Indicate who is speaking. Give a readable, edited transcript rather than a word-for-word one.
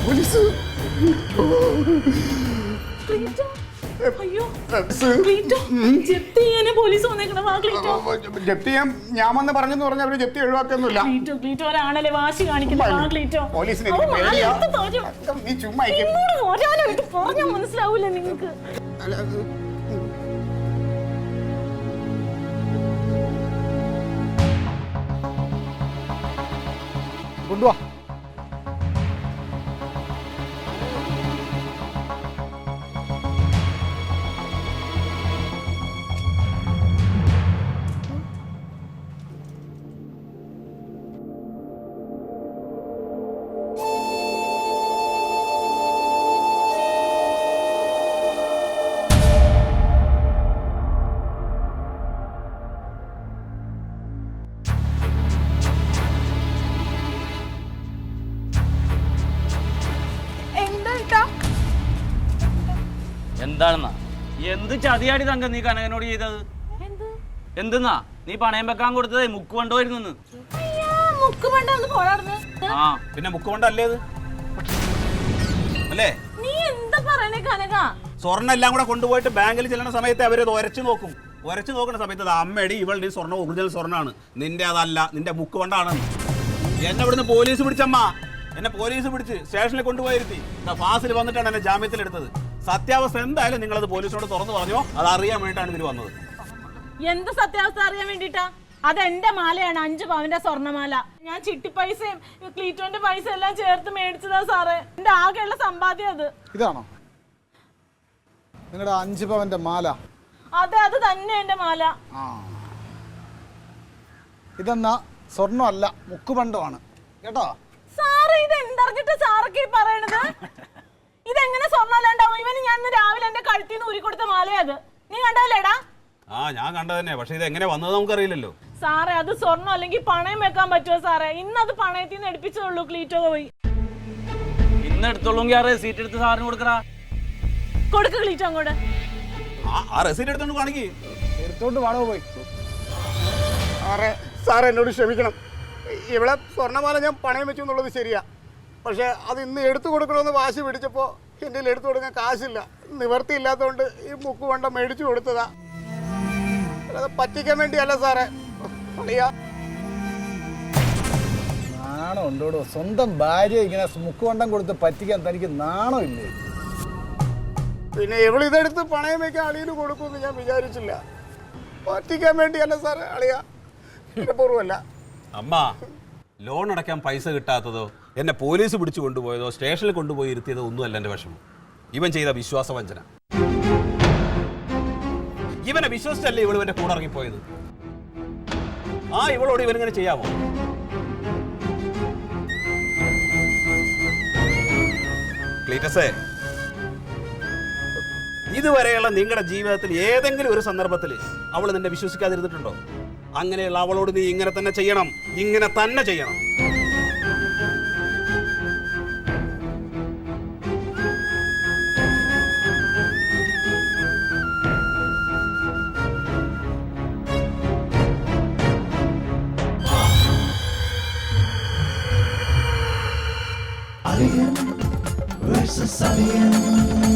Speaker 1: Police.
Speaker 2: അയ്യോ ജപ്തി ചെയ്യാനേ പോലീസ് വന്നേക്കണം.
Speaker 1: ജപ്തി ചെയ്യാൻ ഞാൻ വന്ന് പറഞ്ഞെന്ന് പറഞ്ഞാൽ അവര് ജപ്തി ഒഴിവാക്കൊന്നുമില്ല.
Speaker 2: ഒരാണല്ലേ വാശി കാണിക്കുന്നത്.
Speaker 1: പോലീസിനെ നീ ചുമ്മാ
Speaker 2: പറഞ്ഞാൽ മനസ്സിലാവൂല നിങ്ങക്ക്.
Speaker 1: കൊണ്ടുവാ.
Speaker 3: എന്താണെന്നാ എന്ത് ചതിയാടി തങ്ക നീ കനകനോട് ചെയ്തത്? എന്തെന്നാ നീ പണയം വെക്കാൻ കൊടുത്തതേ മുക്കുവണ്ടോയിരുന്നു. ആ പിന്നെ മുക്കുവണ്ടല്ലേ അത് അല്ലേ?
Speaker 2: നീ എന്താ പറയണേ കനക?
Speaker 3: സ്വർണ്ണം എല്ലാം കൂടെ കൊണ്ടുപോയിട്ട് ബാങ്കിൽ ചെല്ലുന്ന സമയത്ത് അവരത് ഉരച്ചു നോക്കുന്ന സമയത്ത് അമ്മയുടെ ഇവളുടെ സ്വർണ്ണം ഒറിജിനൽ സ്വർണ്ണമാണ്, നിന്റെ അതല്ല, നിന്റെ മുക്കുവണ്ടാണ്. എന്നെ ഇവിടുന്ന് പോലീസ് പിടിച്ചമ്മ, എന്നെ പോലീസ് പിടിച്ച് സ്റ്റേഷനിൽ കൊണ്ടുപോയിരുത്തി ഫാസിൽ വന്നിട്ടാണ് എന്നെ ജാമ്യത്തിലെടുത്തത്. സത്യാവസ്ഥ എന്തായാലും നിങ്ങളത് പോലീസിനോട് തുറന്നു പറഞ്ഞോ, അത് അറിയാൻ വേണ്ടിയിട്ടാണ് ഇതിൽ വന്നത്.
Speaker 2: എന്ത് സത്യാവസ്ഥ അറിയാൻ വേണ്ടിട്ടാ? അത് എന്റെ മാലയാണ്, 5 പവന്റെ സ്വർണ്ണമാല. ഞാൻ ചിട്ടി പൈസയും ക്ലീറ്റോന്റെ പൈസ എല്ലാം ചേർത്ത് മേടിച്ചതാ സാറേ. എന്റെ ആകെയുള്ള സമ്പാദ്യം അത്.
Speaker 1: ഇതാണോ നിങ്ങളുടെ 5 പവന്റെ മാല?
Speaker 2: അതെ, അത് തന്നെ എന്റെ മാല.
Speaker 1: ഇതെന്നാ സ്വർണ്ണമല്ല, മുക്കുപണ്ടമാണ് കേട്ടോ.
Speaker 2: സാറേ ഇത് എന്തറിഞ്ഞിട്ട് സാറൊക്കെ ഈ പറയണത്? ഇതെങ്ങനെ സ്വർണ്ണമല്ലാണ്ടാവും? ഇവന് ഞാൻ രാവിലെ എന്റെ കഴുത്തിൽ നിന്ന് ഊരിക്കൊടുത്ത മാലയാ അത്. നീ കണ്ടല്ലേടാ?
Speaker 3: ഞാൻ കണ്ടതന്നെ, പക്ഷെ ഇത് എങ്ങനെ വന്നത് നമുക്കറിയില്ലല്ലോ
Speaker 2: സാറേ. അത് സ്വർണ്ണം അല്ലെങ്കിൽ പണയം വെക്കാൻ പറ്റുമോ സാറേ? ഇന്നത് പണയത്തിൽ നിന്ന് എടുപ്പിച്ചതുള്ളൂ. ക്ലീറ്റോ പോയി
Speaker 3: ഇന്ന് എടുത്തോളൂങ്കിൽ ആ റെസീറ്റ് എടുത്ത് സാറിന് കൊടുക്കറാ.
Speaker 2: കൊടുക്ക് ക്ലീറ്റോ അങ്ങോട്ട്.
Speaker 3: ആ റെസീറ്റ് എടുത്തോണ്ട് കാണിക്ക്.
Speaker 1: എടുത്തോണ്ട് വാടോ പോയി. സാറേ എന്നോട് ക്ഷമിക്കണം. ഇവിടെ സ്വർണ്ണമാല ഞാൻ പണയം വെച്ചു എന്നുള്ളത് ശരിയാ, പക്ഷെ അത് ഇന്ന് എടുത്തു കൊടുക്കണമെന്ന് വാശി പിടിച്ചപ്പോൾ എൻ്റെ എടുത്തു കൊടുക്കാൻ കാശില്ല. നിവർത്തിയില്ലാത്തതുകൊണ്ട് ഈ മുക്കുവണ്ട മേടിച്ചു കൊടുത്തതാ. അത് പറ്റിക്കാൻ വേണ്ടിയല്ല സാറേ. നാണം ഉണ്ടോടോ? സ്വന്തം ഭാര്യ ഇങ്ങനെ മുക്കുവണ്ടം കൊടുത്ത് പറ്റിക്കാൻ തനിക്ക് നാണം ഇല്ലേ? പിന്നെ ഇവളിതെടുത്ത് പണയം വെക്കാൻ അളിയിൽ കൊടുക്കുമെന്ന് ഞാൻ വിചാരിച്ചില്ല. പറ്റിക്കാൻ വേണ്ടിയല്ല സാറേ അളിയാ, പൂർവ്വമല്ല.
Speaker 3: അമ്മ ലോൺ അടയ്ക്കാൻ പൈസ കിട്ടാത്തതോ എന്നെ പോലീസ് പിടിച്ചു കൊണ്ടുപോയതോ സ്റ്റേഷനിൽ കൊണ്ടുപോയി ഇരുത്തിയതോ ഒന്നുമല്ല എൻ്റെ വിഷമം. ഇവൻ ചെയ്ത വിശ്വാസവഞ്ചന. ഇവനെ വിശ്വസിച്ചല്ലേ ഇവൾ ഇവന്റെ കൂടെ ഇറങ്ങിപ്പോയത്. ഇവളോട് ഇവനിങ്ങനെ ചെയ്യാമോ? ക്ലീറ്റസേ, ഇതുവരെയുള്ള നിങ്ങളുടെ ജീവിതത്തിൽ ഏതെങ്കിലും ഒരു സന്ദർഭത്തിൽ അവൾ നിന്നെ വിശ്വസിക്കാതിരുന്നിട്ടുണ്ടോ? അങ്ങനെയുള്ള അവളോട് നീ ഇങ്ങനെ തന്നെ ചെയ്യണം, ഇങ്ങനെ തന്നെ ചെയ്യണം.
Speaker 4: Alien versus Alien.